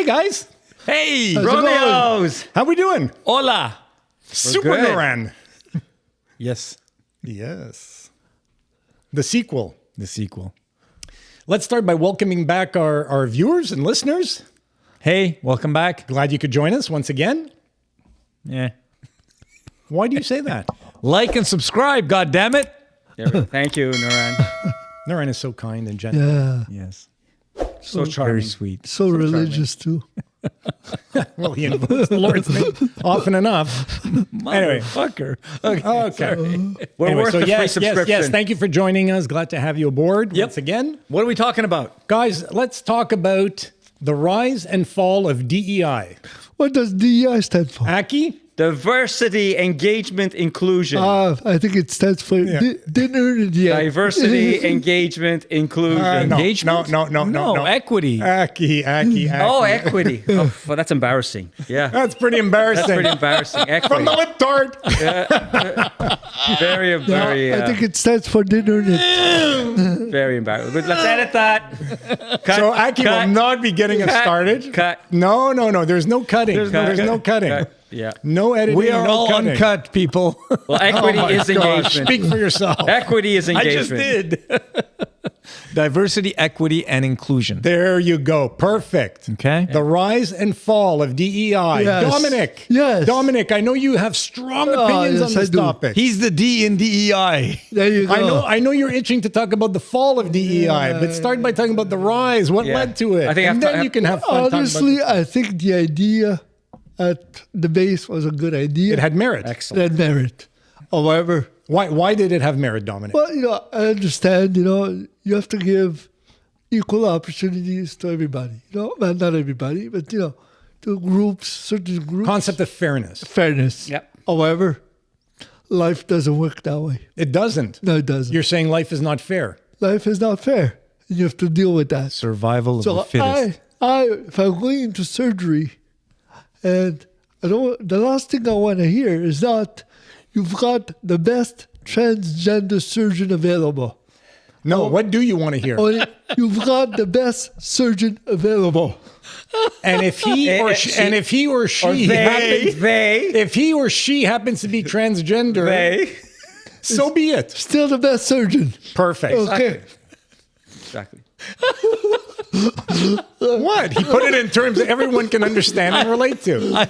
guys. Hey, ROMEOs. How we doing? hola. Super good. Noran. Yes, Yes. The sequel. the sequel. Let's start by welcoming back our viewers and listeners. Hey, welcome back. Glad you could join us once again. Yeah. Why do you say that? Like and subscribe, God damn it. Thank you, Noran. Noran is so kind and gentle. Yeah, Yes. So Very charming. sweet. so religious too. Well, he invokes the Lord's name often enough. Anyway. Fucker. Okay. We're Anyway, worth so the free yes, subscription. yes. Thank you for joining us. Glad to have you aboard Yep. once again. What are we talking about? Guys, let's talk about the rise and fall of DEI. What does DEI stand for? Aki? Diversity, engagement, inclusion. I think it stands for didn't earn it yet. Diversity, engagement, inclusion. No, Engagement? no. Equity. Aki. Oh, equity. Oh, well, that's embarrassing. Yeah. That's pretty embarrassing. That's pretty embarrassing. From the Equity. lip tart. Very, very, I think it stands for didn't earn it. very embarrassing. But let's edit that. Cut, So Aki will not be getting us cut, started. Cut. No. There's no cutting. There's no cutting. Cut. Yeah. No editing. We are no all cutting. uncut, people. Well, equity Oh my is gosh, engagement. Speak for yourself. Equity is I engagement. just did. Diversity, equity, and inclusion. There you go. Perfect. Okay. The rise and fall of DEI. Yes. Dominic. Yes. Dominic, I know you have strong opinions yes, on this I do. topic. He's the D in DEI. There you go. I know you're itching to talk about the fall of DEI, but start by talking about the rise. What Yeah. led to it? I think and then you can have fun talking Honestly, about I think the idea at the base was a good idea. it had merit. Excellent. It had merit. However, Why did it have merit, Dominic? well, I understand, you have to give equal opportunities to everybody. Well, not everybody, but, to groups, certain groups. Concept of fairness. Fairness. Yep. However, life doesn't work that way. It doesn't. No, it doesn't. You're saying life is not fair. Life is not fair. And you have to deal with that. Survival of the So fittest. if I'm going into surgery, and the last thing I want to hear is not, you've got the best transgender surgeon available. No, what do you want to hear? Or you've got the best surgeon available. And if he or she happens to be transgender, so be it. Still the best surgeon. Perfect. Okay. Exactly. What? He put it in terms that everyone can understand and relate to.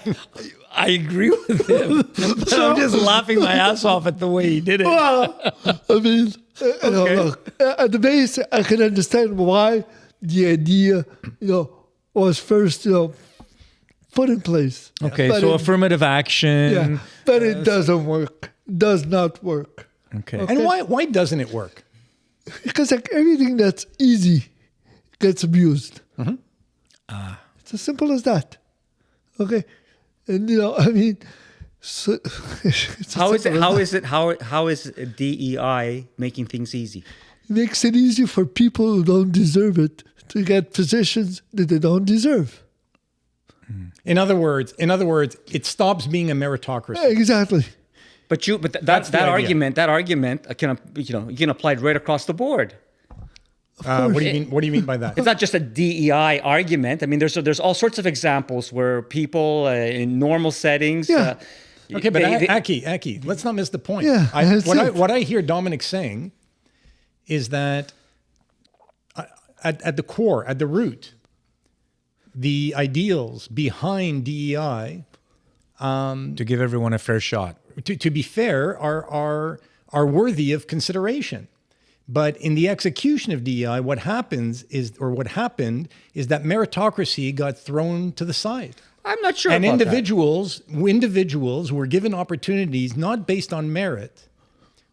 I agree with him. But I'm just laughing my ass off at the way he did it. Well, I mean, look, at the base, I can understand why the idea, was first, put in place. Okay, But so it- affirmative action. Yeah, but it doesn't work. Does not work. Okay. And why doesn't it work? Because everything that's easy gets abused. It's as simple as that. Okay, and so it's How is simple it? as How is DEI making things easy? that. It makes it easy for people who don't deserve it to get positions that they don't deserve. In other words, it stops being a meritocracy. Exactly. But That's the idea. that argument can you can apply it right across the board. What do you mean? What do you mean by that? It's not just a DEI argument. I mean, there's all sorts of examples where people in normal settings. Yeah. Okay, but they- Aki, let's not miss the point. Yeah, that's it. What I hear Dominic saying is that at the core, at the root, the ideals behind DEI, To give everyone a fair shot. to be fair, are worthy of consideration. But in the execution of DEI, what happened is that meritocracy got thrown to the side. I'm not sure And about individuals were given opportunities not based on merit,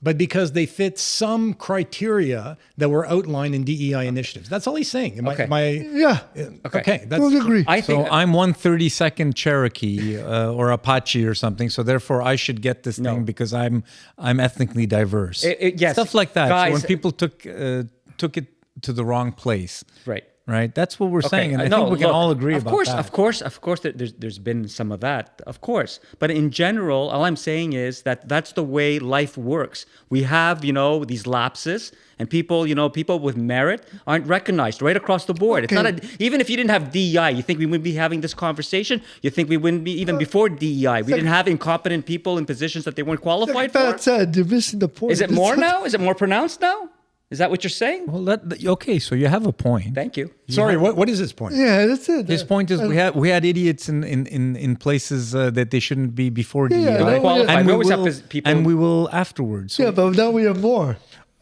but because they fit some criteria that were outlined in DEI initiatives. That's all he's saying. Okay. Yeah. Okay. That's, Totally agree. I think So I'm 132nd Cherokee or Apache or something. So therefore, I should get this thing because I'm ethnically diverse. Yes. Stuff like that. Guys- so when people took it to the wrong place. right. right? That's what we're saying, and I no, think we can look, all agree of about course, that. Of course, there's been some of that, of course. But in general, all I'm saying is that that's the way life works. We have, these lapses, and people, people with merit aren't recognized right across the board. Okay. It's not even if you didn't have DEI, you think we wouldn't be having this conversation? You think we wouldn't be even before DEI? We didn't have incompetent people in positions that they weren't qualified for. That's sad. You're missing the point. Is it more now? Is it more pronounced now? Is that what you're saying? Well, okay, so you have a point. Thank you. Sorry, what is his point? Yeah, that's it. His point is we had idiots in places that they shouldn't be before DEI. Yeah, They're qualified. and We we always will, have people. and we will afterwards. So, Yeah, but now we have more.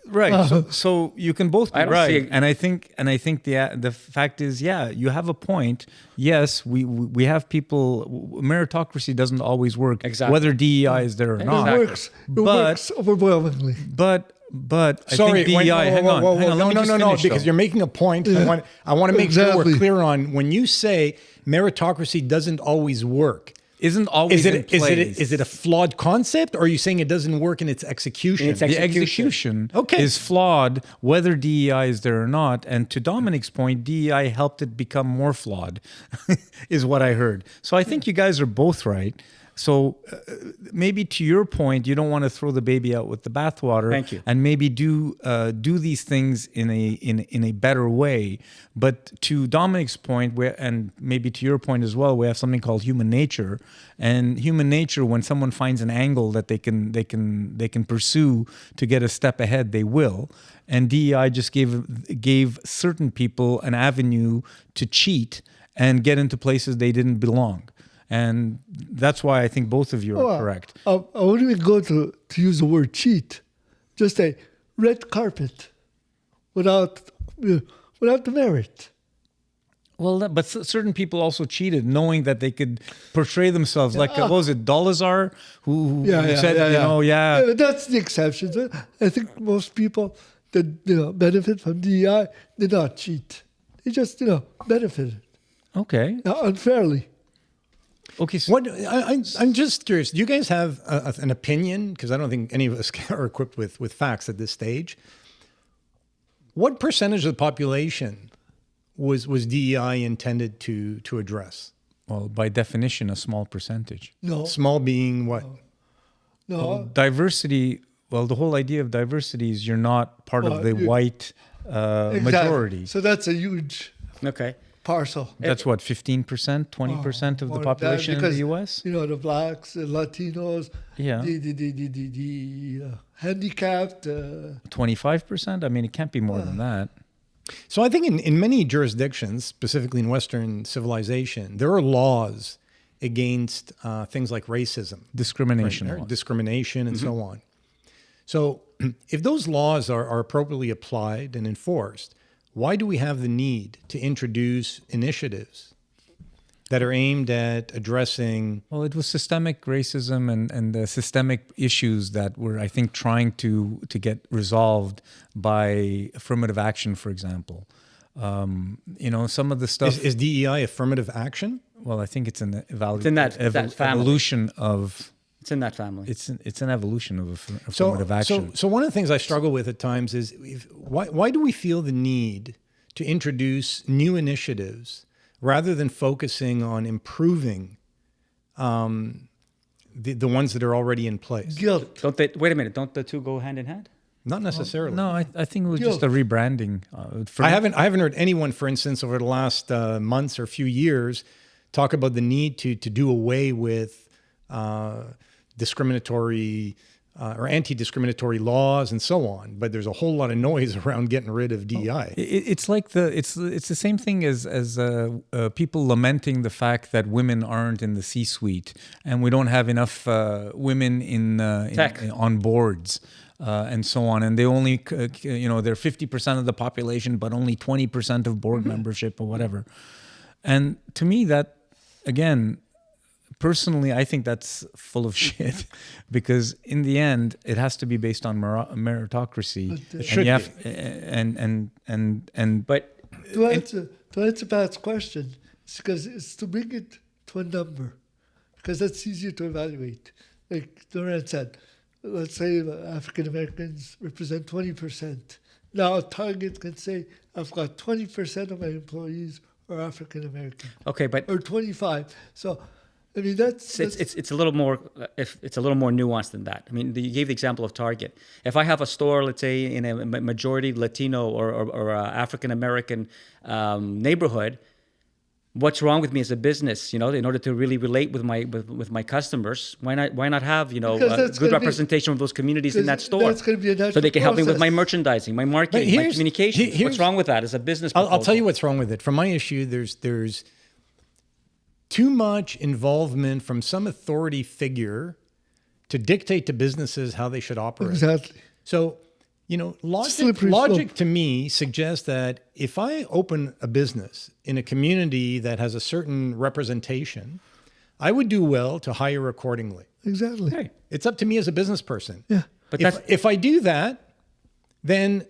right. So you can both be I don't see right, it. and I think the fact is, yeah, you have a point. Yes, we have people. Meritocracy doesn't always work, Exactly. whether DEI is there or not. Exactly. It works overwhelmingly. But I Sorry, think DEI. Hang on. Let me just No, finish, because though. you're making a point. I want to make sure Exactly. we're clear on when you say meritocracy doesn't always work. Isn't always in place. Is it a flawed concept, or are you saying it doesn't work in its execution? In its The execution Okay. is flawed, whether DEI is there or not. And to Dominic's point, DEI helped it become more flawed, is what I heard. So I think you guys are both right. So maybe to your point, you don't want to throw the baby out with the bathwater. Thank you. And maybe do these things in a better way. But to Dominic's point, and maybe to your point as well, we have something called human nature. And human nature, when someone finds an angle that they can pursue to get a step ahead, they will. And DEI just gave certain people an avenue to cheat and get into places they didn't belong. And that's why I think both of you are correct. I wouldn't even go to use the word cheat. Just a red carpet without the merit. Well, but certain people also cheated, knowing that they could portray themselves like what was it, Dolazar, who said, Yeah, that's the exception. I think most people that benefit from DEI did not cheat. They just benefited Okay. unfairly. Okay. So What I'm just curious. Do you guys have an opinion? Because I don't think any of us are equipped with facts at this stage. What percentage of the population was DEI intended to address? well, by definition, a small percentage. No, Small being what? no. Diversity. Well, the whole idea of diversity is you're not part of the white Exactly. majority. So that's a huge Okay. parcel. That's what, 15%, 20% of the More than that, population in because, the U.S. The blacks, the Latinos, Yeah. the handicapped. 25%. I mean, it can't be more than that. So I think in many jurisdictions, specifically in Western civilization, there are laws against things like racism, Discrimination right? laws. Discrimination, and so on. So if those laws are appropriately applied and enforced, why do we have the need to introduce initiatives that are aimed at addressing? Well, it was systemic racism and the systemic issues that were, I think, trying to get resolved by affirmative action, for example. Some of the stuff. Is DEI affirmative action? Well, I think it's an It's in that family. evolution of. It's in that family. It's an evolution of affirmative action. So one of the things I struggle with at times is why do we feel the need to introduce new initiatives rather than focusing on improving the ones that are already in place? Guilt. Wait a minute. Don't the two go hand in hand? Not necessarily. No, I think it was just a rebranding. I haven't heard anyone, for instance, over the last months or few years, talk about the need to do away with discriminatory or anti-discriminatory laws and so on. But there's a whole lot of noise around getting rid of DEI. It's like it's the same thing as people lamenting the fact that women aren't in the C-suite and we don't have enough women in on boards. And so on, and they only, they're 50% of the population, but only 20% of board membership or whatever. And to me, that, again, personally, I think that's full of shit, because in the end, it has to be based on meritocracy. It should be. But To answer Pat's question, it's to bring it to a number, because that's easier to evaluate. Like Doran said, let's say African Americans represent 20%. now Target can say, I've got 20% of my employees are African American. Okay, but Or 25. So, I mean, that's it's a little more it's a little more nuanced than that. I mean, you gave the example of Target. If I have a store, let's say in a majority Latino or African American neighborhood, what's wrong with me as a business? In order to really relate with my customers, why not have good representation of those communities in that store, that's going to be a natural so they can help me with my process. merchandising, my marketing, my communications. What's wrong with that as a business proposal? I'll tell you what's wrong with it. From my issue, there's too much involvement from some authority figure to dictate to businesses how they should operate. Exactly. So, logic to me suggests that if I open a business in a community that has a certain representation, I would do well to hire accordingly. Exactly. Hey. It's up to me as a business person. Yeah. But if I do that, then,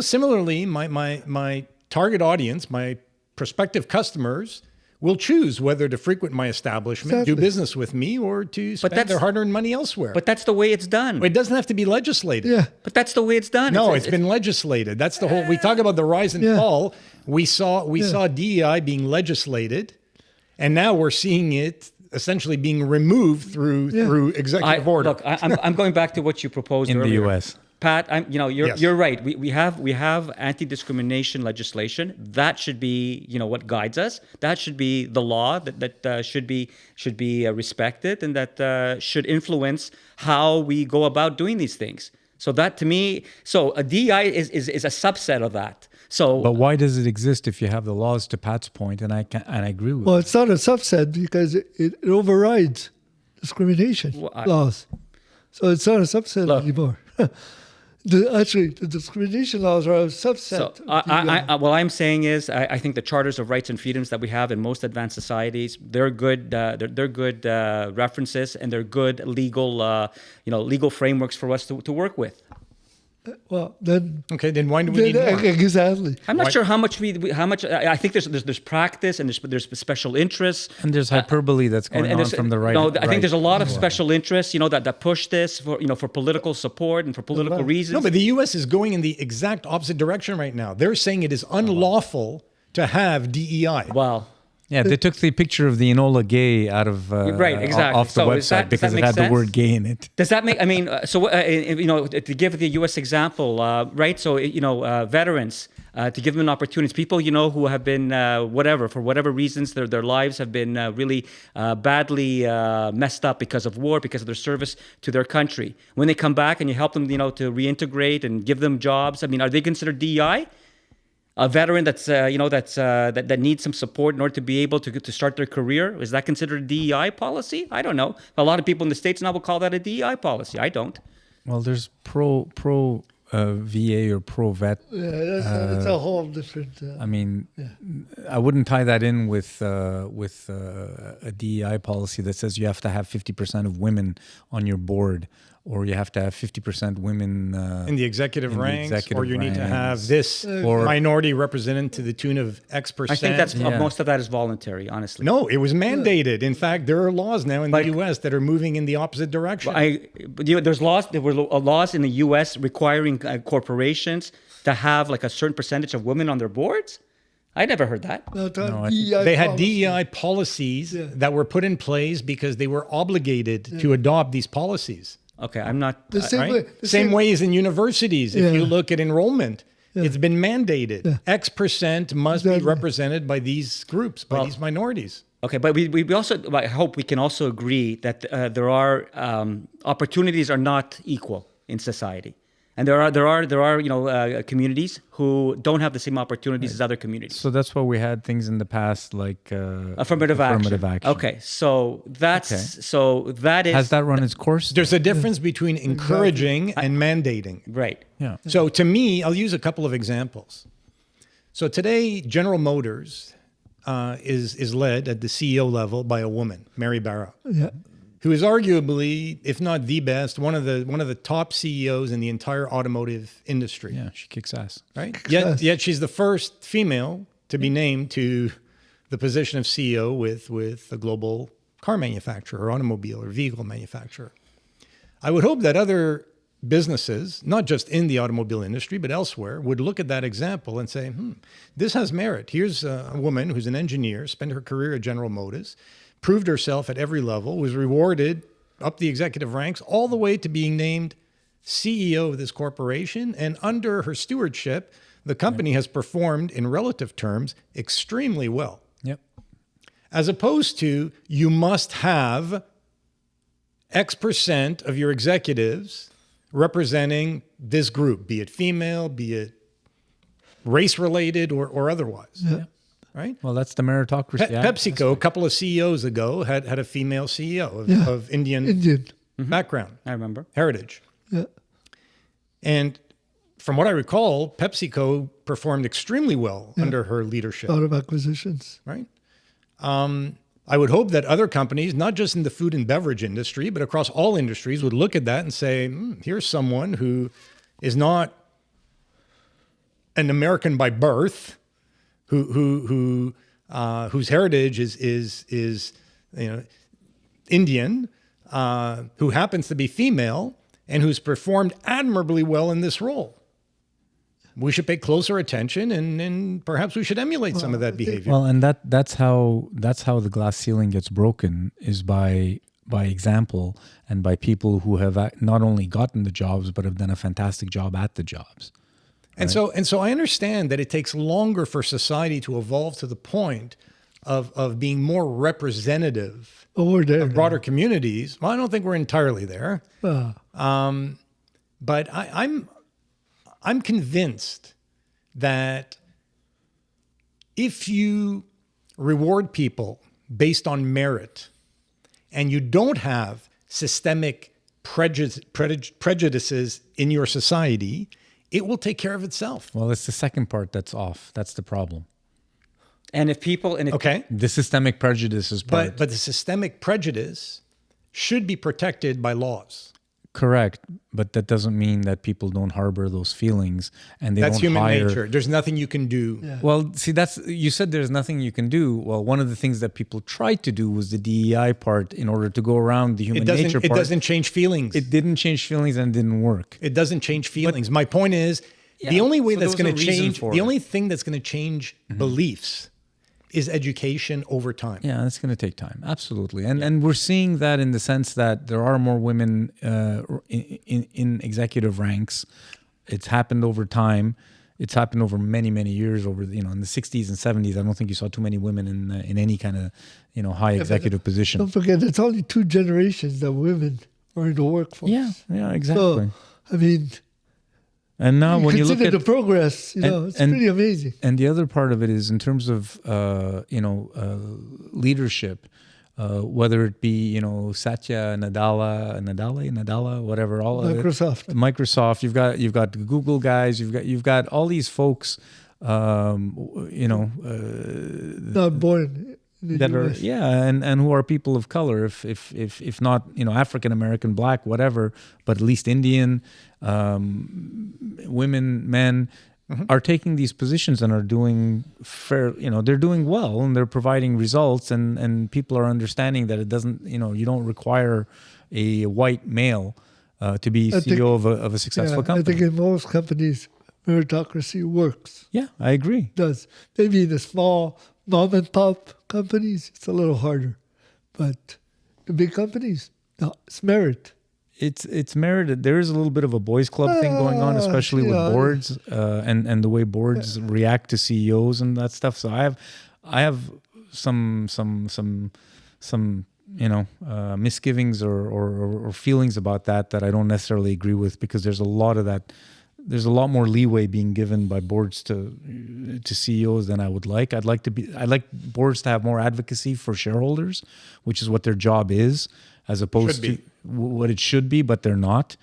similarly, my target audience, my prospective customers will choose whether to frequent my establishment, do Exactly. business with me, or to spend their hard-earned money elsewhere. But that's the way it's done. It doesn't have to be legislated. Yeah. But that's the way it's done. No, it's been legislated. That's the whole. We talk about the rise and Yeah. fall. We saw DEI being legislated, and now we're seeing it essentially being removed through executive order. Look, I'm going back to what you proposed in the earlier. U.S. Pat, you're Yes. you're right. We have anti-discrimination legislation that should be what guides us. That should be the law that should be respected, and that should influence how we go about doing these things. So that to me, a DEI is a subset of that. So, But why does it exist if you have the laws? To Pat's point, and I agree with. Well, it's not a subset because it overrides discrimination laws. So it's not a subset anymore. The discrimination laws are a subset. So what I'm saying is, I think the charters of rights and freedoms that we have in most advanced societies, they're good. They're good references, and they're good legal frameworks for us to work with. Well, then. Okay, then why do we need more? Exactly. I'm not sure how much I think there's practice, and there's special interests, and there's hyperbole that's going on from the right. I think there's a lot of special interests, that push this for political support and for political reasons. No, but the U.S. is going in the exact opposite direction right now. They're saying it is unlawful to have DEI. Wow. Yeah, they took the picture of the Enola Gay out of right, exactly. off the website because it had the word gay in it. Does that make? I mean, to give the U.S. example, right? So veterans, to give them an opportunity, people who have been for whatever reasons, their lives have been really badly messed up because of war, because of their service to their country. When they come back and you help them, to reintegrate and give them jobs, I mean, are they considered DEI? A veteran that needs some support in order to be able to start their career, is that considered a DEI policy? I don't know. A lot of people in the States now will call that a DEI policy. I don't. Well, there's pro VA or pro vet. Yeah, that's a whole different. I mean, I wouldn't tie that in with a DEI policy that says you have to have 50% of women on your board, or you have to have 50% women in the executive ranks, or you need to have this or minority represented to the tune of X%. I think that's most of that is voluntary, honestly. No, it was mandated. In fact, there are laws now in the U.S. that are moving in the opposite direction. There's laws. There were laws in the U.S. requiring corporations to have like a certain percentage of women on their boards. I never heard that. They had DEI policies that were put in place because they were obligated to adopt these policies. Okay, I'm not... The same right? way. Same way as in universities. If you look at enrollment, it's been mandated. X% must be represented by these groups, by these minorities. Okay, but we also, I hope we can also agree that there are opportunities are not equal in society. And there are communities who don't have the same opportunities as other communities. So that's why we had things in the past like affirmative action. Okay, so that is... Has that run its course? There's a difference between encouraging and mandating. Right. Yeah. So to me, I'll use a couple of examples. So today, General Motors is led at the CEO level by a woman, Mary Barra. Yeah. Who is arguably, if not the best, one of the top CEOs in the entire automotive industry. Yeah, she kicks ass. Right? Yet she's the first female to be named to the position of CEO with a global car manufacturer or automobile or vehicle manufacturer. I would hope that other businesses, not just in the automobile industry, but elsewhere, would look at that example and say, this has merit. Here's a woman who's an engineer, spent her career at General Motors, proved herself at every level, was rewarded up the executive ranks, all the way to being named CEO of this corporation. And under her stewardship, the company has performed, in relative terms, extremely well. Yep. As opposed to, you must have X% of your executives representing this group, be it female, be it race-related or otherwise. Yeah. Right? Well, that's the meritocracy. PepsiCo, a couple of CEOs ago, had a female CEO of Indian background. I remember. Heritage. Yeah. And from what I recall, PepsiCo performed extremely well under her leadership. A lot of acquisitions. Right? I would hope that other companies, not just in the food and beverage industry, but across all industries, would look at that and say, here's someone who is not an American by birth, whose heritage is Indian, who happens to be female, and who's performed admirably well in this role. We should pay closer attention, and perhaps we should emulate some of that behavior. Well, and that's how the glass ceiling gets broken, is by example and by people who have not only gotten the jobs but have done a fantastic job at the jobs. And so I understand that it takes longer for society to evolve to the point of being more representative We're there of broader communities. Well, I don't think we're entirely there. now. But I'm convinced that if you reward people based on merit and you don't have systemic prejudices in your society, it will take care of itself. Well, it's the second part that's off. That's the problem. And if people... Okay. The systemic prejudice is part. But the systemic prejudice should be protected by laws. Correct, but that doesn't mean that people don't harbor those feelings and they That's don't human hire. nature. There's nothing you can do. Yeah. Well, see, you said there's nothing you can do. Well, one of the things that people tried to do was the DEI part in order to go around the human nature part. It doesn't change feelings. It didn't change feelings and it didn't work. It doesn't change feelings. My point is, the only way that's going to change, the only thing that's going to change beliefs is education over time. Yeah, it's going to take time. Absolutely. And we're seeing that in the sense that there are more women in executive ranks. It's happened over time. It's happened over many, many years. Over in the 60s and 70s, I don't think you saw too many women in any kind of high executive position. Don't forget, it's only 2 generations that women are in the workforce. Yeah, exactly. So, I mean, and now when you look consider at the progress, it's pretty amazing. And the other part of it is in terms of leadership, whether it be Satya Nadella, whatever, all Microsoft. You've got the Google guys. You've got all these folks. Not born in the US. and who are people of color, if not African American, black, whatever, but at least Indian, women, men are taking these positions and are doing they're doing well and they're providing results, and people are understanding that it doesn't you don't require a white male to be CEO of a successful company. I think in most companies meritocracy works. Yeah, I agree. It does. Maybe in the small mom and pop companies, it's a little harder. But the big companies, no, it's merit. It's merited. There is a little bit of a boys' club thing going on, especially with boards and the way boards react to CEOs and that stuff. So I have some misgivings or feelings about that I don't necessarily agree with, because there's a lot of that. There's a lot more leeway being given by boards to CEOs than I would like. I'd like boards to have more advocacy for shareholders, which is what their job is, as opposed to what it should be, but they're not.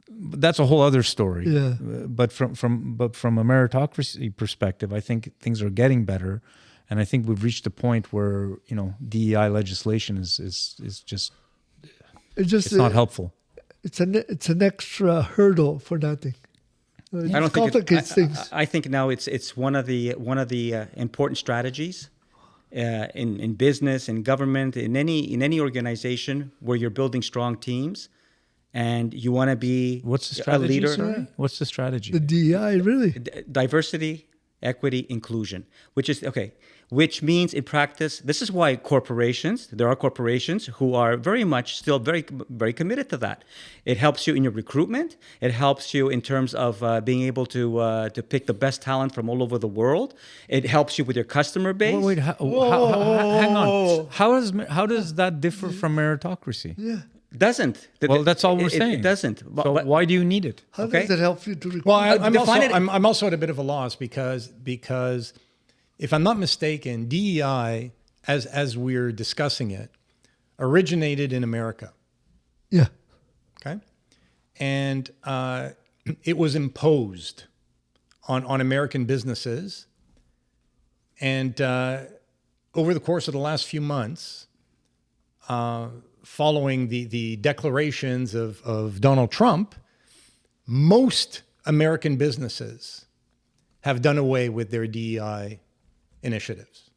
That's a whole other story. Yeah. But from a meritocracy perspective, I think things are getting better, and I think we've reached a point where DEI legislation is just it's not helpful. It's an extra hurdle for nothing. I don't complicates things. I think now it's one of the important strategies in business, in government, in any organization where you're building strong teams, and you want to be What's the a strategy? leader. Sorry? What's the strategy? The DEI, really. Diversity, equity, inclusion, which means in practice, this is why there are corporations who are very much still very, very committed to that. It helps you in your recruitment. It helps you in terms of being able to pick the best talent from all over the world. It helps you with your customer base. Wait, hang on. How does that differ from meritocracy? Yeah. Doesn't. Well, that's all we're saying. It doesn't. So why do you need it? How Okay. does it help you to recruit? Well, Define it- I'm also at a bit of a loss because if I'm not mistaken, DEI, as we're discussing it, originated in America. Yeah. Okay, and it was imposed on American businesses, and over the course of the last few months, following the declarations of Donald Trump, most American businesses have done away with their DEI initiatives,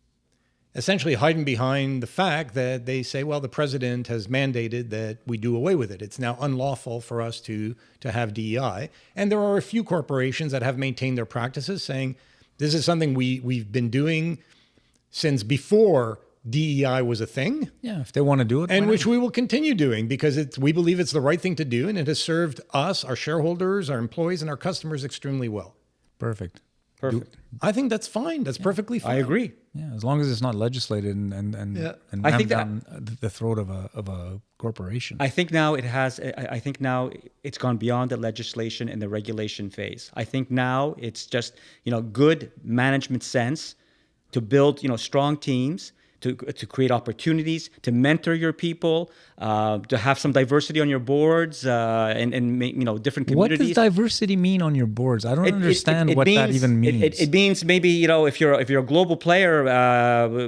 essentially hiding behind the fact that they say, well, the president has mandated that we do away with it. It's now unlawful for us to have DEI. And there are a few corporations that have maintained their practices, saying this is something we've been doing since before DEI was a thing, Yeah, if they want to do it. and why which we will continue doing because we believe it's the right thing to do, and it has served us, our shareholders, our employees, and our customers extremely well. not? Perfect. Perfect. I think that's fine. That's perfectly fine. I agree. Yeah, as long as it's not legislated and Yeah. I rammed think that- down the throat of a corporation. I think now it has. I think now it's gone beyond the legislation and the regulation phase. I think now it's just good management sense to build strong teams, to create opportunities, to mentor your people, to have some diversity on your boards, and make, different What communities. does diversity mean on your boards? I don't understand It what that means- even means. It means maybe if you're a global player,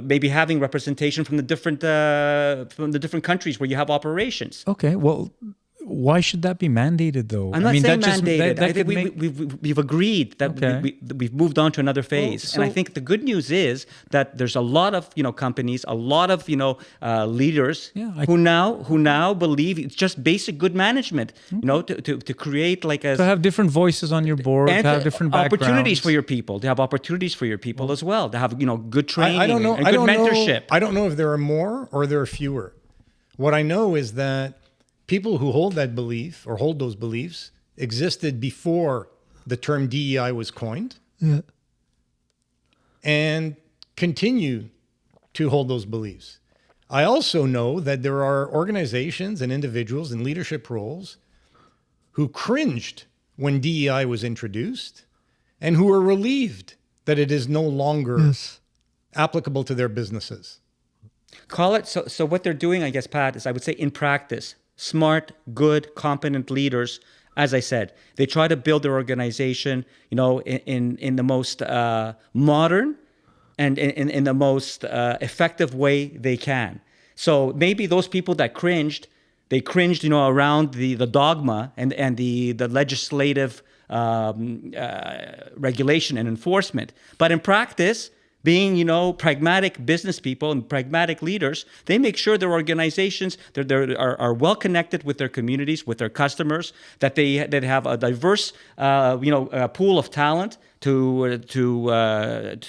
maybe having representation from the different countries where you have operations. Okay, well, why should that be mandated though? I'm not saying that just- mandated. that I think could make- we've agreed that Okay. we've moved on to another phase. And I so- think the good news is that there's a lot of companies, a lot of leaders Yeah, who now believe it's just basic good management. To create like a to have different voices on your board, to and have different backgrounds. opportunities for your people. To have opportunities for your people as well. To have good training I don't know. and I good don't mentorship. know. I don't know if there are more or there are fewer. What I know is that people who hold that belief or hold those beliefs existed before the term DEI was coined Yeah. and continue to hold those beliefs. I also know that there are organizations and individuals in leadership roles who cringed when DEI was introduced and who are relieved that it is no longer Yes. applicable to their businesses. Call it so what they're doing, I guess, Pat, is I would say in practice, smart, good, competent leaders, as I said, they try to build their organization, in the most modern and in the most effective way they can. So maybe those people that cringed, they cringed, around the dogma and the legislative regulation and enforcement. But in practice, being, pragmatic business people and pragmatic leaders, they make sure their organizations are well connected with their communities, with their customers, that they have a diverse, pool of talent to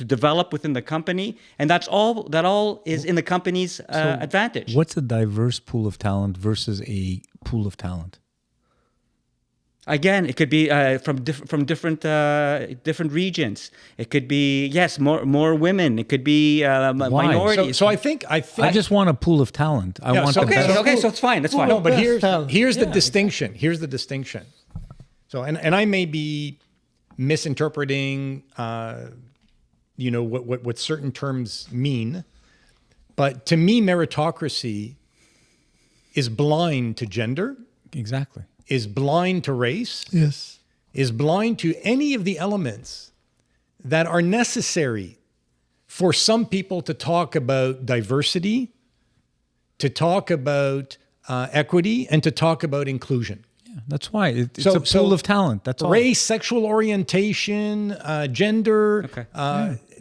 develop within the company, and that all is in the company's advantage. What's a diverse pool of talent versus a pool of talent? Again, it could be from different regions. It could be more women. It could be minorities. So I think I just want a pool of talent. I want so- the best. okay, so it's fine. That's fine. no, but Best talent. here's the distinction. Here's the distinction. So and I may be misinterpreting what certain terms mean, but to me meritocracy is blind to gender, Exactly. is blind to race, Yes. is blind to any of the elements that are necessary for some people to talk about diversity, to talk about equity, and to talk about inclusion. That's why it's a pool of talent. That's all. Race, sexual orientation, gender. Okay.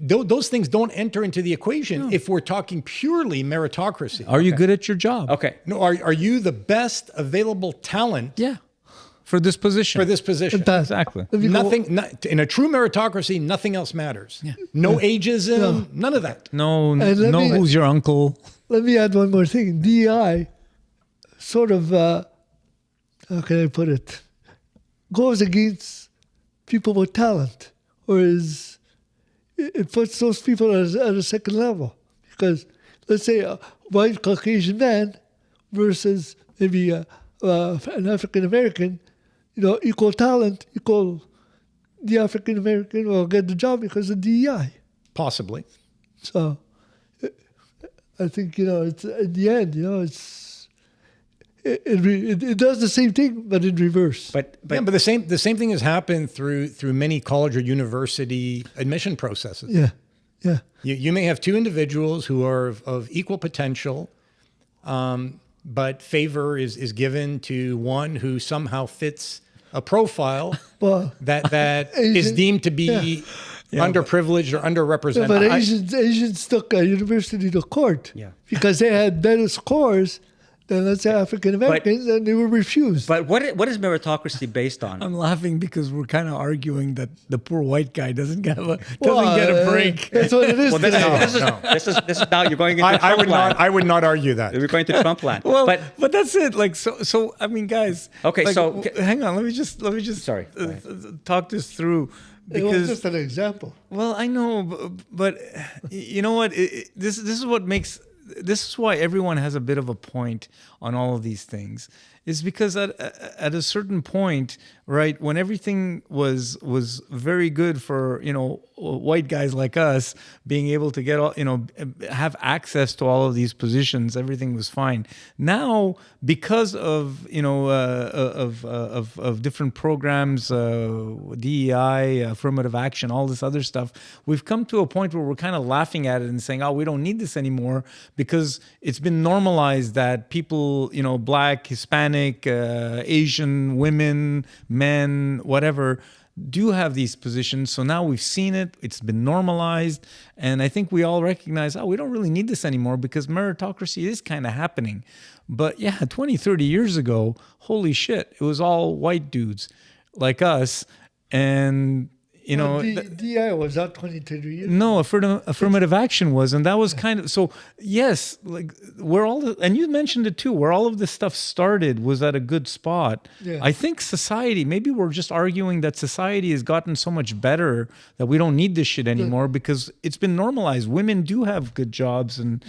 Those things don't enter into the equation if we're talking purely meritocracy. Are you good at your job? Okay. No, are you the best available talent Yeah. For this position. for this position? Exactly. In a true meritocracy, nothing else matters. Yeah. No ageism, none of that. No, me- who's your uncle? Let me add one more thing. DEI sort of, how can I put it, goes against people with talent, or it puts those people at a second level. Because let's say a white Caucasian man versus maybe an African American, equal talent, the African American will get the job because of DEI. Possibly. So I think, it's at the end, it does the same thing, but in reverse. But the same thing has happened through many college or university admission processes. Yeah. You may have two individuals who are of equal potential, but favor is given to one who somehow fits a profile that is deemed to be underprivileged or underrepresented. But Asians took a university to court because they had better scores than, let's say, African Americans, and they were refused. But what is meritocracy based on? I'm laughing because we're kind of arguing that the poor white guy doesn't get a break. That's what it is. Well, this is now you're going into Trump land. I would not argue that. We're going to Trump land. Well, but that's it. Like so. I mean, guys. Okay, hang on. Let me just. Sorry. Talk this through. It was just an example. Well, I know, but you know what? This is what makes. This is why everyone has a bit of a point on all of these things. Is because at a certain point, right, when everything was very good for white guys like us being able to get all have access to all of these positions, everything was fine. Now, because of of different programs, DEI, affirmative action, all this other stuff, we've come to a point where we're kind of laughing at it and saying, "Oh, we don't need this anymore," because it's been normalized that people, Black, Hispanic, Asian, women, men, whatever, do have these positions. So now we've seen it, it's been normalized, and I think we all recognize, we don't really need this anymore because meritocracy is kind of happening. But 20, 30 years ago, holy shit, it was all white dudes like us, and DEI was not 20, 30 years. No, affirmative action was, and that was kind of so. Yes, like and you mentioned it too. Where all of this stuff started was at a good spot. Yeah. I think society. Maybe we're just arguing that society has gotten so much better that we don't need this shit anymore because it's been normalized. Women do have good jobs, and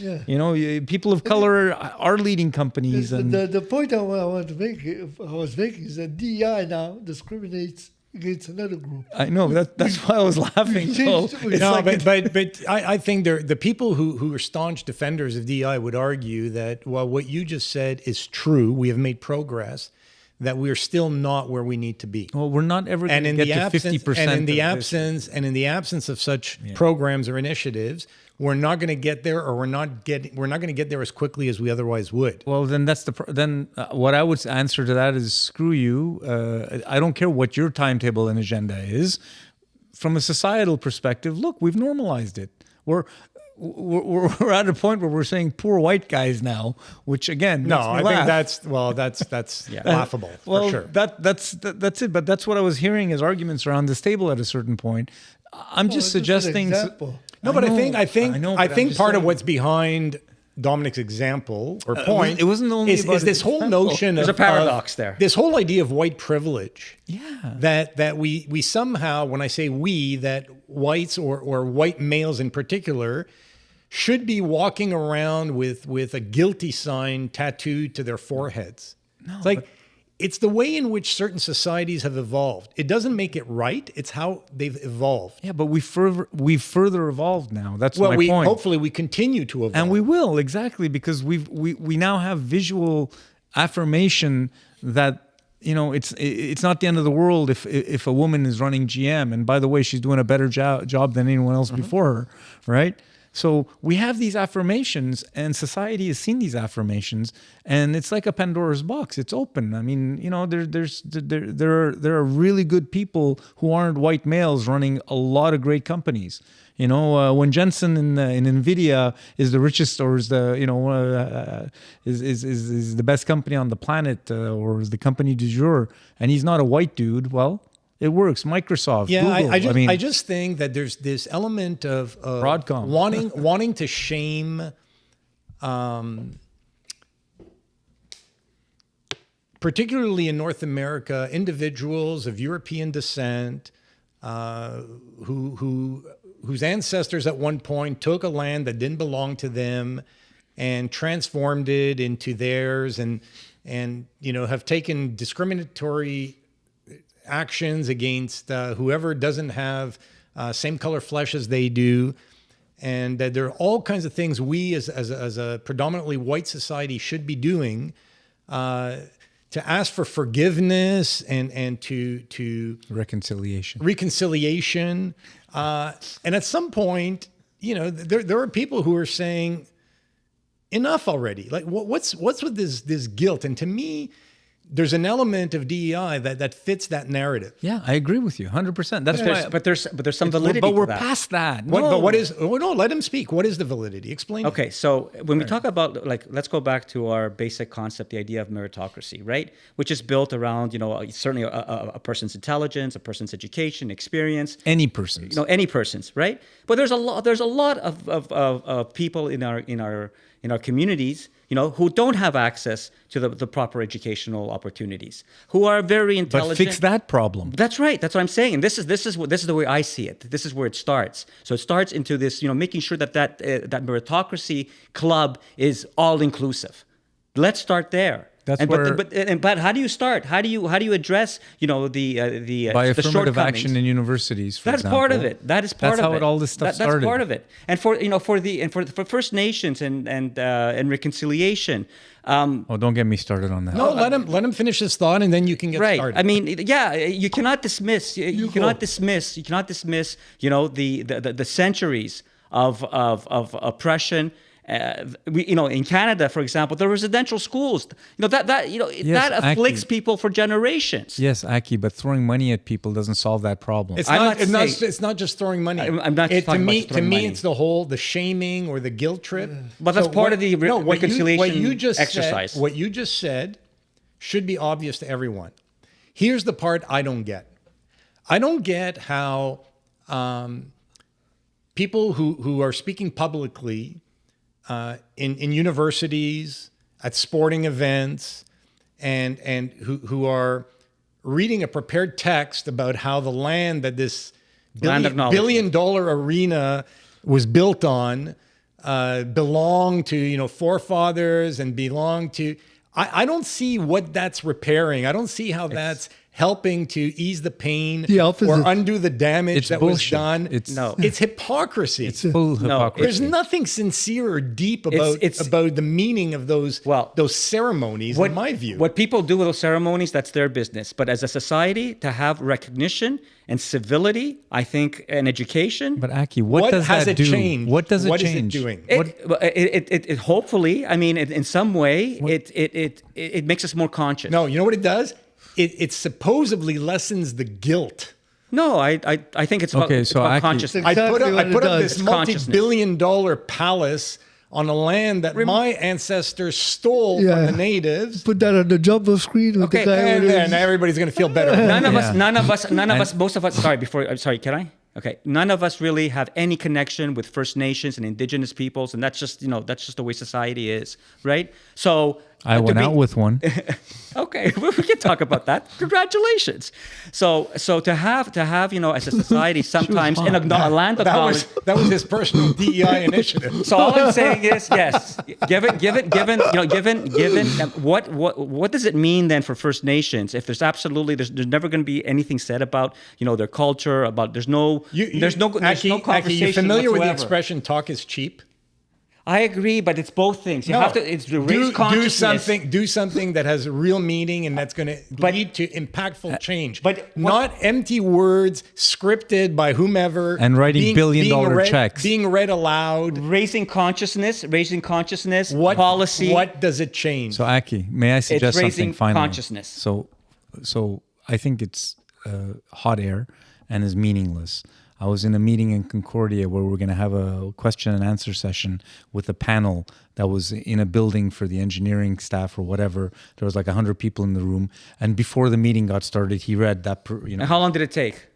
people of color are leading companies. And the point I was making is that DEI now discriminates against another group. I know that's why I was laughing. But I think the people who are staunch defenders of DEI would argue that while what you just said is true, we have made progress, that we're still not where we need to be. Well, we're not ever going to get to 50%. And in the absence of such programs or initiatives, we're not going to get there, or we're not going to get there as quickly as we otherwise would. Well, then what I would answer to that is screw you. I don't care what your timetable and agenda is. From a societal perspective, look, we've normalized it. We're at a point where we're saying poor white guys now, which again, I think that's laughable for sure. That's it. But that's what I was hearing as arguments around this table at a certain point. I'm just suggesting. No, but I think part of what's behind Dominic's example or point it wasn't only is this whole notion There's a paradox there. This whole idea of white privilege. Yeah. That we somehow, when I say we, that whites or white males in particular should be walking around with a guilty sign tattooed to their foreheads. No, it's like it's the way in which certain societies have evolved. It doesn't make it right. It's how they've evolved. Yeah, but we've further evolved now. That's my point. Hopefully we continue to evolve. And we will, exactly, because we now have visual affirmation that it's not the end of the world if a woman is running GM. And by the way, she's doing a better job than anyone else before her, right? So we have these affirmations, and society has seen these affirmations, and it's like a Pandora's box. It's open. I mean, there are really good people who aren't white males running a lot of great companies. When Jensen in Nvidia is the richest, or is the is the best company on the planet, or is the company du jour, and he's not a white dude, well, it works. Microsoft, yeah, Google. I just think that there's this element of Broadcom wanting to shame, particularly in North America, individuals of European descent whose ancestors at one point took a land that didn't belong to them and transformed it into theirs, and have taken discriminatory actions against whoever doesn't have same color flesh as they do. And there are all kinds of things we as a predominantly white society should be doing to ask for forgiveness and to reconciliation. And at some point, there are people who are saying enough already. Like what's with this guilt? And to me, there's an element of DEI that fits that narrative. Yeah, I agree with you 100%. That's why. But there's some validity. But we're to that. past that. But what is? Oh, no, let him speak. What is the validity? Explain. Okay, so when we talk about, let's go back to our basic concept, the idea of meritocracy, right? Which is built around, certainly a person's intelligence, a person's education, experience. Any person's. Any person's, right? But there's a lot of people in our communities, who don't have access to the proper educational opportunities, who are very intelligent. But fix that problem. That's right. That's what I'm saying. And this is the way I see it. This is where it starts. So it starts into this, making sure that meritocracy club is all inclusive. Let's start there. But how do you start? How do you address by affirmative action in universities? For example. Part of it. That is part of it. That's how all this stuff started. That's part of it. And for First Nations and reconciliation. Don't get me started on that. No, let him finish his thought, and then you can get started. I mean, you cannot dismiss. You cannot dismiss. The centuries of oppression. In Canada, for example, the residential schools, that afflicts people for generations. Yes, Aki, but throwing money at people doesn't solve that problem. It's not just throwing money. I'm not talking about throwing money. It's the shaming or the guilt trip. But that's part of the reconciliation exercise. What you just said should be obvious to everyone. Here's the part I don't get. I don't get how people who are speaking publicly in universities, at sporting events, and who are reading a prepared text about how the land that this $1 billion arena was built on belonged to forefathers and belonged to. I don't see what that's repairing. I don't see how that's helping to ease the pain or undo the damage that was done. It's hypocrisy. It's full hypocrisy. There's nothing sincere or deep about the meaning of those ceremonies, in my view. What people do with those ceremonies, that's their business. But as a society, to have recognition and civility, I think, and education. But Aki, what does that do? Changed? What does it what change? Is it doing? It hopefully, I mean, in some way, it makes us more conscious. No, you know what it does? It supposedly lessens the guilt. No, I think it's about, consciousness. I put up this multi-billion-dollar palace on a land that my ancestors stole from the natives. Put that on the jumbo screen with the guy. And everybody's going to feel better. Most of us. Sorry, can I? Okay, none of us really have any connection with First Nations and Indigenous peoples, and that's just the way society is, right? So I went out with one. Okay, we can talk about that. Congratulations. So to have as a society sometimes in a land of knowledge. That was his personal DEI initiative. So all I'm saying is yes. Given what does it mean then for First Nations if there's never going to be anything said about their culture, about there's no conversation Aki, you familiar whatsoever. with the expression "talk is cheap"? I agree, but it's both things. You have to. It's to raise consciousness. Do something that has real meaning and that's going to lead to impactful change. But not empty words scripted by whomever and writing billion-dollar checks, being read aloud. Raising consciousness. What policy. What does it change? So Aki, may I suggest something finally? Consciousness. So I think it's hot air and is meaningless. I was in a meeting in Concordia where we were going to have a question and answer session with a panel that was in a building for the engineering staff or whatever. There was like 100 people in the room. And before the meeting got started, he read that, And how long did it take?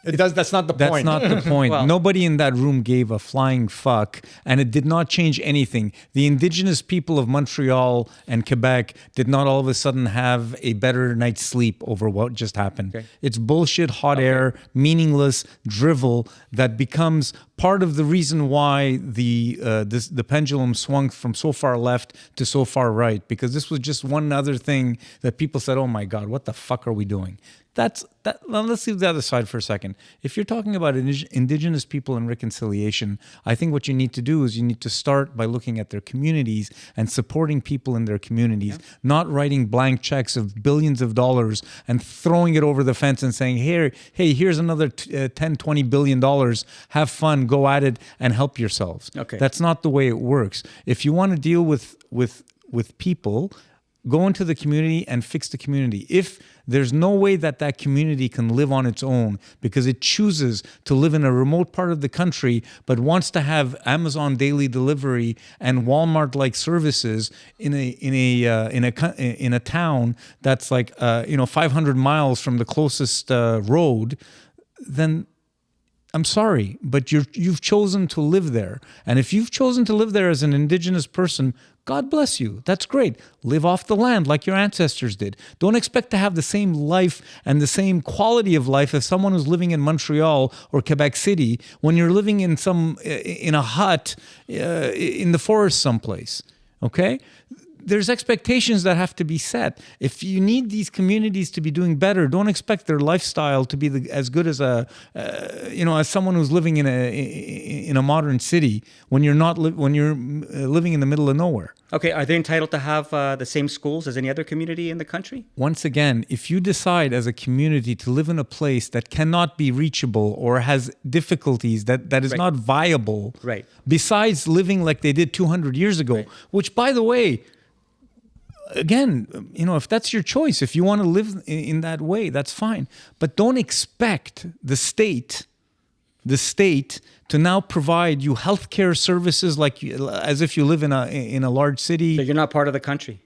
That's not the point. That's not the point. Well, nobody in that room gave a flying fuck, and it did not change anything. The indigenous people of Montreal and Quebec did not all of a sudden have a better night's sleep over what just happened. Okay. It's bullshit, hot air, meaningless drivel that becomes part of the reason why the pendulum swung from so far left to so far right, because this was just one other thing that people said, oh my God, what the fuck are we doing? Now let's leave the other side for a second. If you're talking about indigenous people and reconciliation, I think what you need to do is you need to start by looking at their communities and supporting people in their communities, not writing blank checks of billions of dollars and throwing it over the fence and saying, hey, here's another 10, 20 billion dollars. Have fun, go at it and help yourselves. Okay. That's not the way it works. If you want to deal with people, go into the community and fix the community. If there's no way that community can live on its own because it chooses to live in a remote part of the country but wants to have Amazon daily delivery and Walmart-like services in a town that's like 500 miles from the closest road, then I'm sorry, but you've chosen to live there. And if you've chosen to live there as an indigenous person, God bless you. That's great. Live off the land like your ancestors did. Don't expect to have the same life and the same quality of life as someone who's living in Montreal or Quebec City when you're living in a hut in the forest someplace. Okay? There's expectations that have to be set. If you need these communities to be doing better, don't expect their lifestyle to be as good as as someone who's living in a modern city when you're living in the middle of nowhere. Okay, are they entitled to have the same schools as any other community in the country? Once again, if you decide as a community to live in a place that cannot be reachable or has difficulties that is not viable, right, besides living like they did 200 years ago, right, which, by the way, again, if that's your choice, if you want to live in that way, that's fine. But don't expect the state to now provide you healthcare services as if you live in a large city. So you're not part of the country.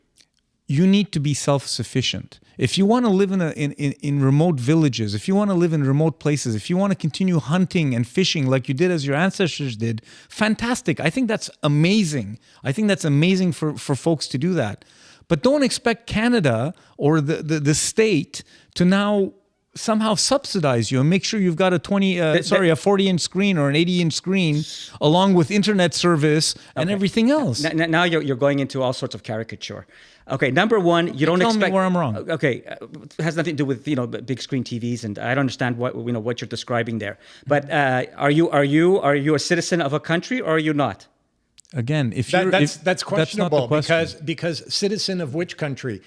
You need to be self-sufficient. If you want to live in remote villages, if you want to live in remote places, if you want to continue hunting and fishing like you did as your ancestors did, fantastic. I think that's amazing. I think that's amazing for folks to do that. But don't expect Canada or the state to now somehow subsidize you and make sure you've got a 40-inch screen or an 80-inch screen along with internet service and everything else. Now you're going into all sorts of caricature. Okay, number one, you don't expect. Tell me where I'm wrong. Okay, it has nothing to do with big screen TVs, and I don't understand what you're describing there. But are you a citizen of a country or are you not? Again, that's questionable that's because citizen of which country?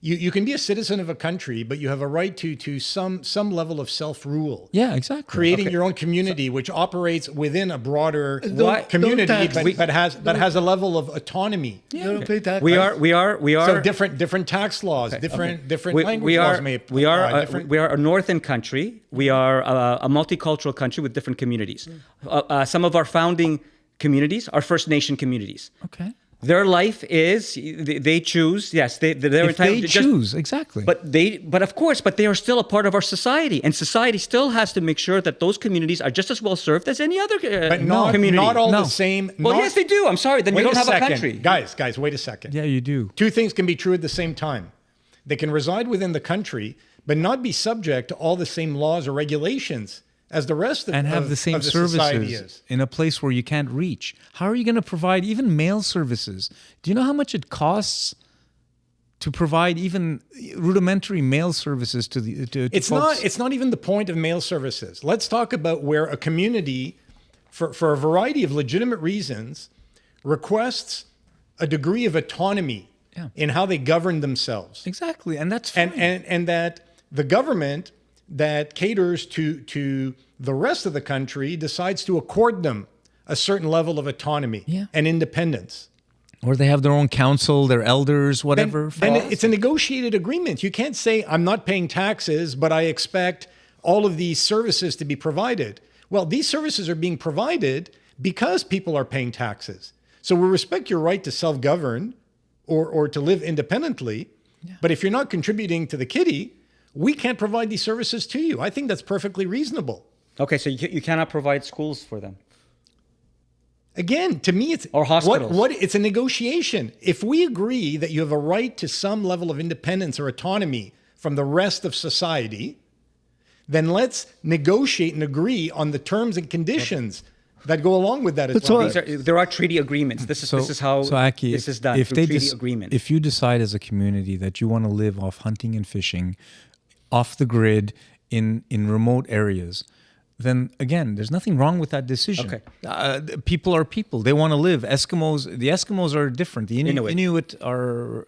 You can be a citizen of a country, but you have a right to some level of self-rule. Yeah, exactly. Creating your own community, which operates within a broader community, but has a level of autonomy. Yeah. Don't pay tax. We are. So different tax laws, different language laws may apply. We are a northern country. We are a multicultural country with different communities. Some of our founding communities are First Nation communities. Okay. Their life is they choose. Yes, they're entitled. They choose exactly. But they are still a part of our society, and society still has to make sure that those communities are just as well served as any other community. Not all the same. Well, yes, they do. I'm sorry. Then you don't have a country, guys. Wait a second. Yeah, you do. Two things can be true at the same time. They can reside within the country, but not be subject to all the same laws or regulations as the rest of and have the same services in a place where you can't reach. How are you going to provide even mail services? Do you know how much it costs to provide even rudimentary mail services to folks? It's not even the point of mail services. Let's talk about where a community, for a variety of legitimate reasons, requests a degree of autonomy in how they govern themselves. Exactly, and that's fine. And that the government that caters to the rest of the country decides to accord them a certain level of autonomy and independence. Or they have their own council, their elders, whatever. Then it's a negotiated agreement. You can't say, I'm not paying taxes, but I expect all of these services to be provided. Well, these services are being provided because people are paying taxes. So we respect your right to self-govern or to live independently. Yeah. But if you're not contributing to the kitty, we can't provide these services to you. I think that's perfectly reasonable. Okay, so you cannot provide schools for them. Again, to me, it's or hospitals. It's a negotiation. If we agree that you have a right to some level of independence or autonomy from the rest of society, then let's negotiate and agree on the terms and conditions that go along with that as well. There are treaty agreements. This is how Aki, this is done through treaty agreement. If you decide as a community that you want to live off hunting and fishing, off the grid, in remote areas, then again, there's nothing wrong with that decision. Okay. People are people. They want to live. The Eskimos are different. The Inuit are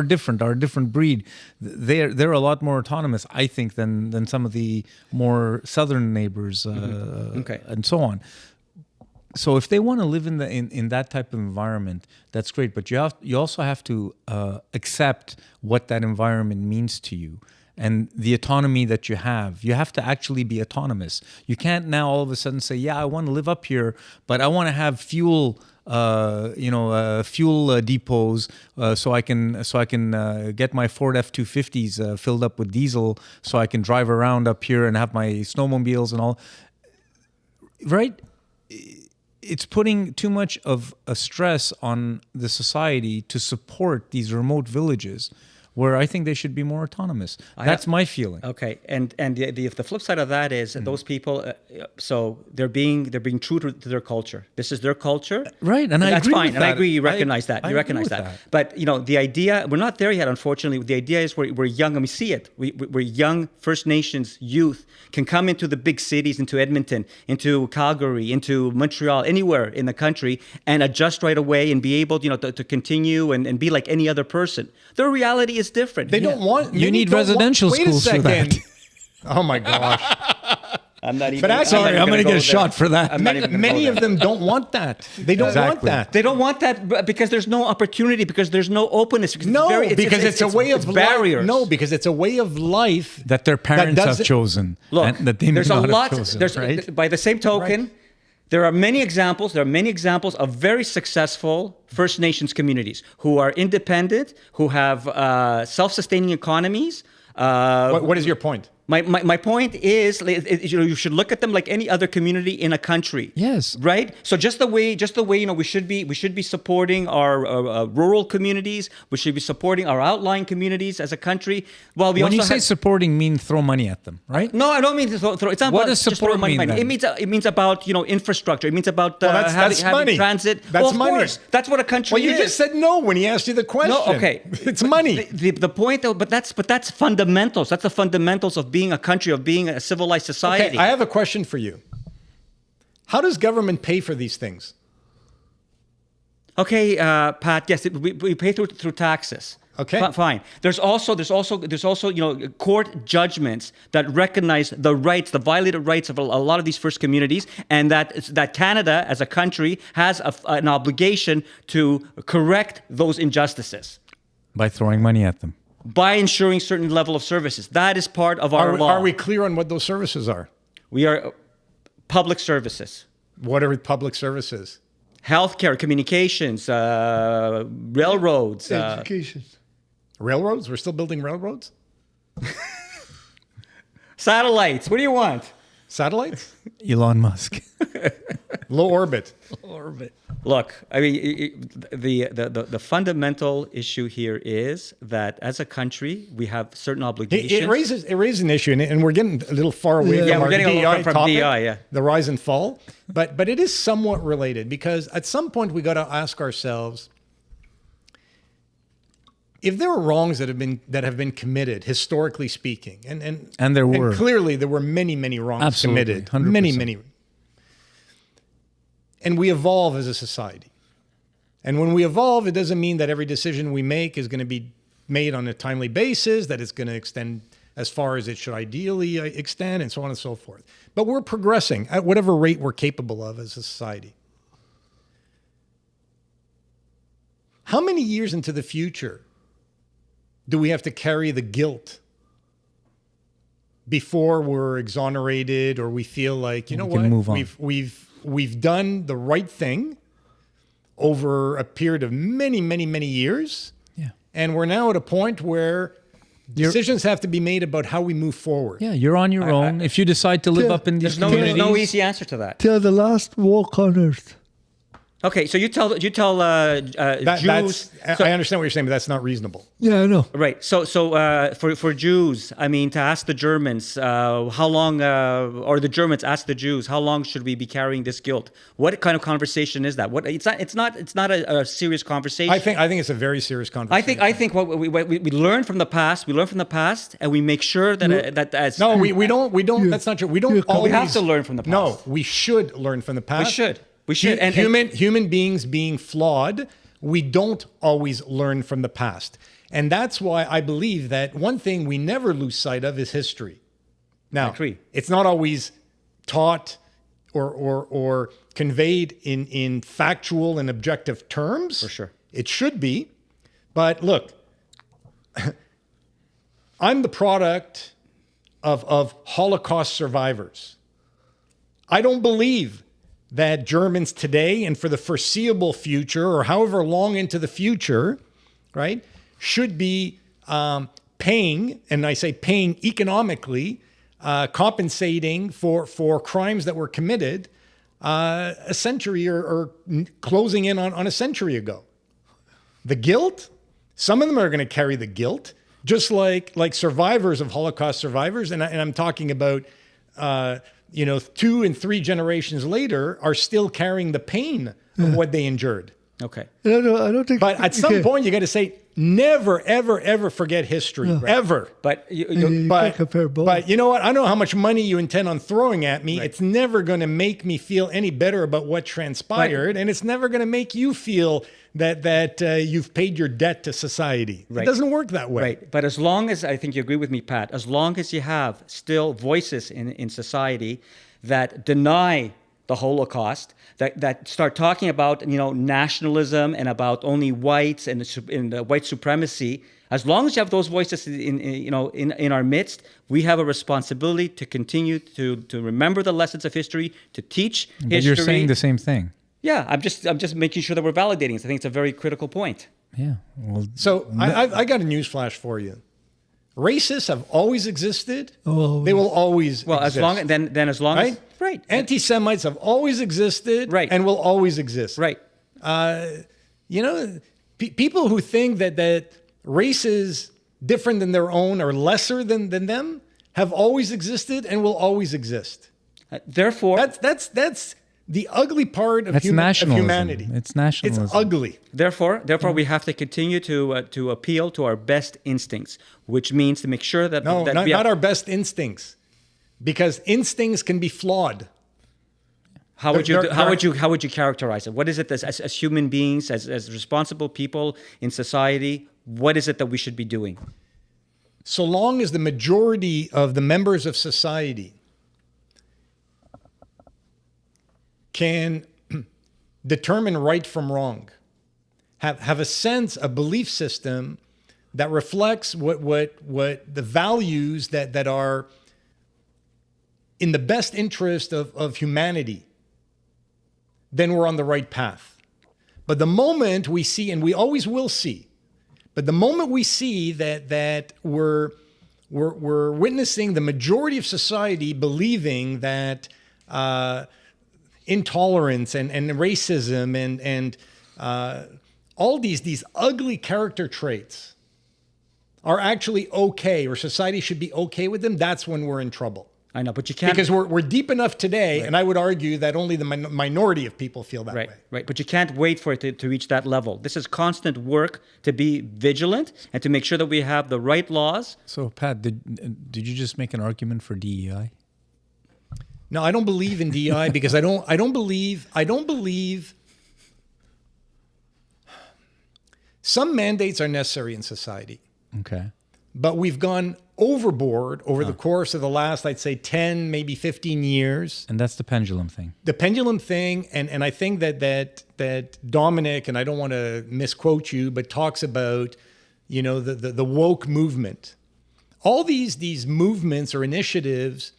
different, are a different breed. They're a lot more autonomous, I think, than some of the more southern neighbors and so on. So if they want to live in that type of environment, that's great. But you also have to accept what that environment means to you. And the autonomy that you have to actually be autonomous. You can't now all of a sudden say, "Yeah, I want to live up here, but I want to have fuel, fuel depots, so I can get my Ford F-250s filled up with diesel, so I can drive around up here and have my snowmobiles and all." Right? It's putting too much of a stress on the society to support these remote villages, where I think they should be more autonomous. That's my feeling. Okay, and the flip side of that is those people. So they're being true to their culture. This is their culture, right? And that's agree fine. with and that. I agree. You recognize that. You recognize that. But the idea, we're not there yet. Unfortunately, the idea is we're young, and we see it. We're young First Nations youth can come into the big cities, into Edmonton, into Calgary, into Montreal, anywhere in the country, and adjust right away and be able, to continue and be like any other person. Their reality is different. They don't want. You need residential schools for that. Oh my gosh! I'm not even. But I'm going to get a shot for that. Many of them don't want that. They don't want that. They don't want that because there's no opportunity, because there's no openness. Because it's a way of barriers. No, because it's a way of life that their parents have chosen. Look, and that they there's may a not lot. have chosen, right? By the same token. Right. There are many examples of very successful First Nations communities who are independent, who have self-sustaining economies. What is your point? My point is, you should look at them like any other community in a country. Yes. Right. So just the way we should be supporting our rural communities. We should be supporting our outlying communities as a country. Well, when you say supporting, mean throw money at them, right? No, I don't mean to throw. It's not what about does just support throwing money. mean? It means about infrastructure. It means about that's having money. transit. That's money. Of course, that's what a country is. Well, you just said no when he asked you the question. No, okay, it's money. The point, though, but that's fundamentals. That's the fundamentals of being a country, of being a civilized society. Okay, I have a question for you. How does government pay for these things? Okay, Pat. Yes, we pay through taxes. Okay, fine. There's also court judgments that recognize the violated rights of a lot of these first communities, and that Canada as a country has an obligation to correct those injustices by throwing money at them, by ensuring certain level of services. That is part of our law. Are we clear on what those services are? We are public services. What are public services? Healthcare, communications, railroads. Education. Railroads? We're still building railroads? Satellites. What do you want? Satellites? Elon Musk. Low orbit. Look, I mean, the fundamental issue here is that as a country, we have certain obligations. It raises an issue, and we're getting a little far away from our DEI topic, DEI, the rise and fall. But it is somewhat related, because at some point we got to ask ourselves, if there are wrongs that have been committed, historically speaking, and there were, and clearly there were many wrongs committed, 100%. many, and we evolve as a society. And when we evolve, it doesn't mean that every decision we make is going to be made on a timely basis, that it's going to extend as far as it should ideally extend, and so on and so forth. But we're progressing at whatever rate we're capable of as a society. How many years into the future do we have to carry the guilt before we're exonerated, or we feel like, you know what, move on. we've done the right thing over a period of many, many, many years, and we're now at a point where decisions have to be made about how we move forward. Yeah, you're on your own. If you decide to live up in these There's communities, no easy answer to that. Till the last walk on earth. Okay, so you tell Jews. I understand what you're saying, but that's not reasonable. Yeah, I know. Right. So for Jews, I mean, to ask the Germans how long, or the Germans ask the Jews, how long should we be carrying this guilt? What kind of conversation is that? What it's not a serious conversation. I think it's a very serious conversation. I think what we learn from the past. We learn from the past, and we make sure that that as no, we don't. That's not true. We don't always. We have to learn from the past. No, we should learn from the past. We should. And human beings being flawed, we don't always learn from the past. And that's why I believe that one thing we never lose sight of is history. Now, I agree. It's not always taught or conveyed in factual and objective terms. For sure. It should be. But look, I'm the product of Holocaust survivors. I don't believe that Germans today and for the foreseeable future, or however long into the future, right, should be paying, and I say paying economically, compensating for crimes that were committed a century or closing in on a century ago. The guilt, some of them are going to carry the guilt, just like survivors of Holocaust survivors, and I'm talking about 2 and 3 generations later are still carrying the pain of what they endured. Okay. I don't think. But at some point, you got to say, never, ever, ever forget history, ever. But You can't compare both. But you know what? I don't know how much money you intend on throwing at me. Right. It's never going to make me feel any better about what transpired, and it's never going to make you feel that you've paid your debt to society. Right. It doesn't work that way. Right. But as long as, I think you agree with me, Pat, as long as you have still voices in society that deny the Holocaust, that start talking about nationalism and about only whites and white supremacy, as long as you have those voices in our midst, we have a responsibility to continue to remember the lessons of history, to teach history. but you're saying the same thing. Yeah, I'm just making sure that we're validating it. I think it's a very critical point. Yeah. Well, So I got a news flash for you. Racists have always existed. Oh. They will always Well, exist. as long as long Right? as right. Anti-Semites have always existed, Right. and will always exist. Right. People who think that race is different than their own or lesser than them have always existed and will always exist. Therefore, That's the ugly part of, that's of nationalism. humanity. It's nationalism. It's ugly. Therefore, we have to continue to appeal to our best instincts, which means to make sure that No, that not, we have, not our best instincts, because instincts can be flawed. how would you characterize it? What is it as human beings, as responsible people in society? What is it that we should be doing? So long as the majority of the members of society can determine right from wrong, have a sense, a belief system that reflects what the values that are in the best interest of humanity, then we're on the right path. But the moment we see, and we always will see, but the moment we see that we're witnessing the majority of society believing that intolerance and racism and all these ugly character traits are actually okay, or society should be okay with them, that's when we're in trouble. I know, but you can't, Because we're deep enough today, and I would argue that only the minority of people feel that way. Right. But you can't wait for it to reach that level. This is constant work to be vigilant and to make sure that we have the right laws. So, Pat, did you just make an argument for DEI? No, I don't believe in DEI because I don't believe Some mandates are necessary in society, Okay. but we've gone overboard over the course of the last, I'd say, 10, maybe 15 years. And that's the pendulum thing. The pendulum thing, and I think that Dominic, and I don't want to misquote you, but talks about, the woke movement. All these movements or initiatives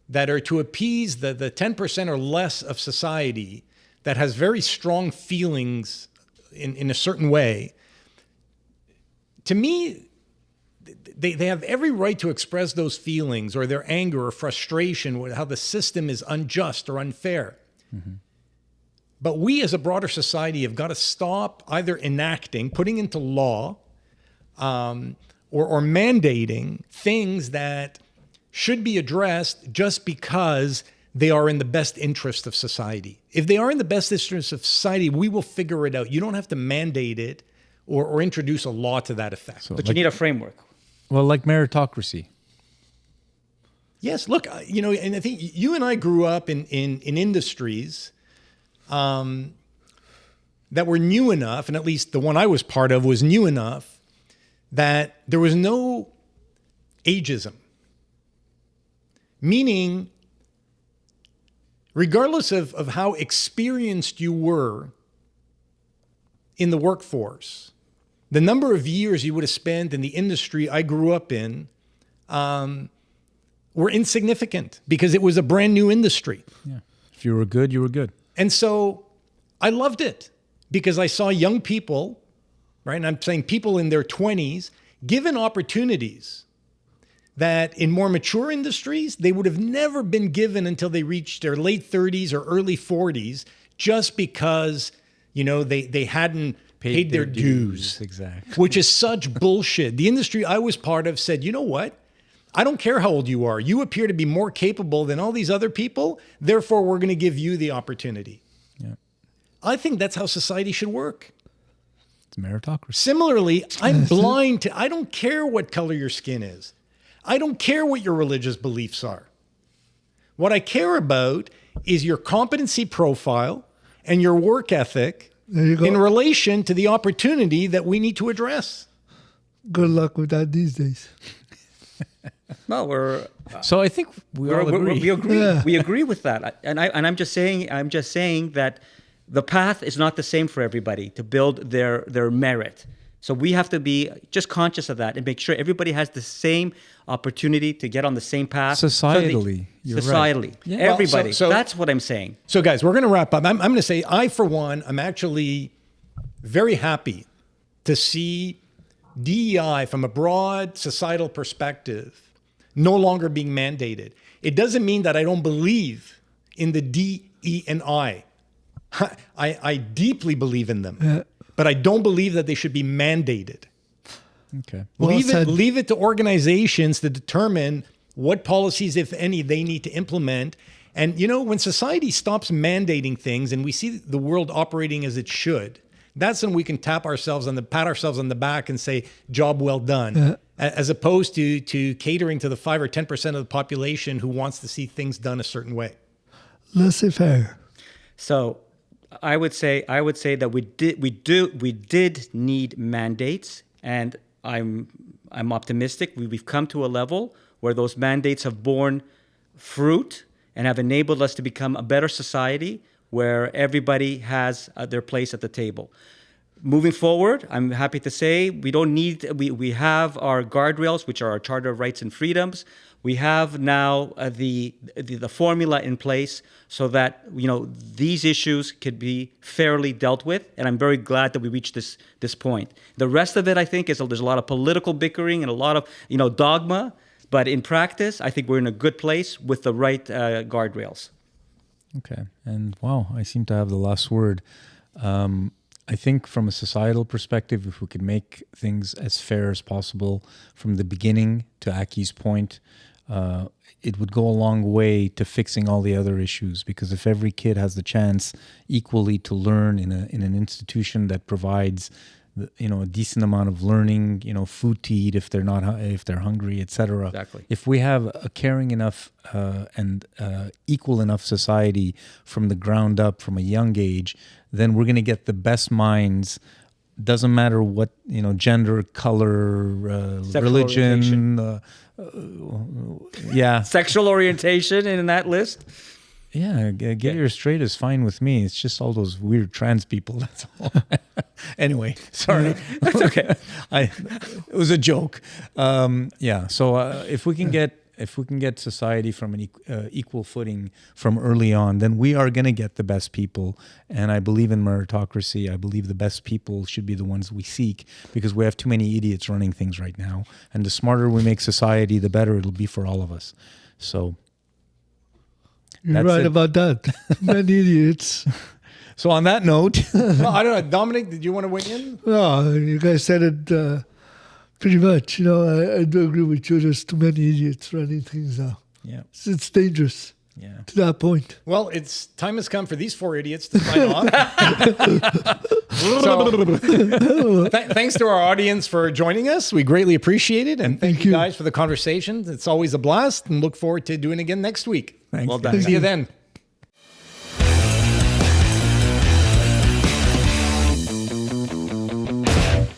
that are to appease the 10% or less of society that has very strong feelings in a certain way. To me, they have every right to express those feelings or their anger or frustration with how the system is unjust or unfair. Mm-hmm. But we as a broader society have got to stop either enacting, putting into law, or mandating things that should be addressed just because they are in the best interest of society. If they are in the best interest of society, we will figure it out. You don't have to mandate it or introduce a law to that effect. But you need a framework. Well, like meritocracy. Yes, look, and I think you and I grew up in industries that were new enough, and at least the one I was part of was new enough, that there was no ageism. Meaning, regardless of how experienced you were in the workforce, the number of years you would have spent in the industry I grew up in were insignificant because it was a brand new industry. Yeah. If you were good, you were good. And so I loved it because I saw young people, right? And I'm saying people in their 20s, given opportunities that in more mature industries, they would have never been given until they reached their late 30s or early 40s, just because, they hadn't paid their dues. Exactly. Which is such bullshit. The industry I was part of said, you know what? I don't care how old you are. You appear to be more capable than all these other people. Therefore, we're going to give you the opportunity. Yeah. I think that's how society should work. It's meritocracy. Similarly, I'm blind to, I don't care what color your skin is. I don't care what your religious beliefs are. What I care about is your competency profile and your work ethic in relation to the opportunity that we need to address. Good luck with that these days. Well, So I think we all agree. we agree. Yeah. We agree with that. And I'm just saying that the path is not the same for everybody to build their merit. So we have to be just conscious of that and make sure everybody has the same opportunity to get on the same path. Societally, you're right. Societally. Yeah. Everybody. Well, so that's what I'm saying. So guys, we're going to wrap up. I'm going to say, I, for one, I'm actually very happy to see DEI from a broad societal perspective no longer being mandated. It doesn't mean that I don't believe in the D, E, and I. I deeply believe in them, but I don't believe that they should be mandated. Okay. Leave it to organizations to determine what policies, if any, they need to implement. And, when society stops mandating things and we see the world operating as it should, that's when we can pat ourselves on the back and say, job well done, as opposed to catering to the 5 or 10% of the population who wants to see things done a certain way. Laissez-faire. So I would say that we did need mandates, and I'm optimistic. We've come to a level where those mandates have borne fruit and have enabled us to become a better society where everybody has their place at the table. Moving forward, I'm happy to say we have our guardrails, which are our Charter of Rights and Freedoms. We have now the formula in place so that these issues could be fairly dealt with, and I'm very glad that we reached this point. The rest of it, I think, is there's a lot of political bickering and a lot of dogma, but in practice, I think we're in a good place with the right guardrails. Okay. And wow, I seem to have the last word. I think from a societal perspective, if we could make things as fair as possible from the beginning, to Aki's point, it would go a long way to fixing all the other issues. Because if every kid has the chance equally to learn in an institution that provides a decent amount of learning, food to eat if they're hungry, etc. Exactly. If we have a caring enough and equal enough society from the ground up, from a young age, then we're going to get the best minds doesn't matter what, gender, color, religion, Sexual orientation in that list? Yeah, gay or straight is fine with me. It's just all those weird trans people. That's all. Anyway, sorry. That's okay. It was a joke. So if we can get society from an equal footing from early on, then we are going to get the best people. And I believe in meritocracy. I believe the best people should be the ones we seek, because we have too many idiots running things right now. And the smarter we make society, the better it'll be for all of us. So. You're right about that. Many idiots. So on that note, Well, I don't know. Dominic, did you want to weigh in? No, you guys said it pretty much. I do agree with you. There's too many idiots running things now. yeah, It's dangerous to that point. Well, time has come for these 4 idiots to sign off. So, thanks to our audience for joining us. We greatly appreciate it. And thank you guys for the conversation. It's always a blast, and look forward to doing it again next week. thanks. Well guys. done. See you then.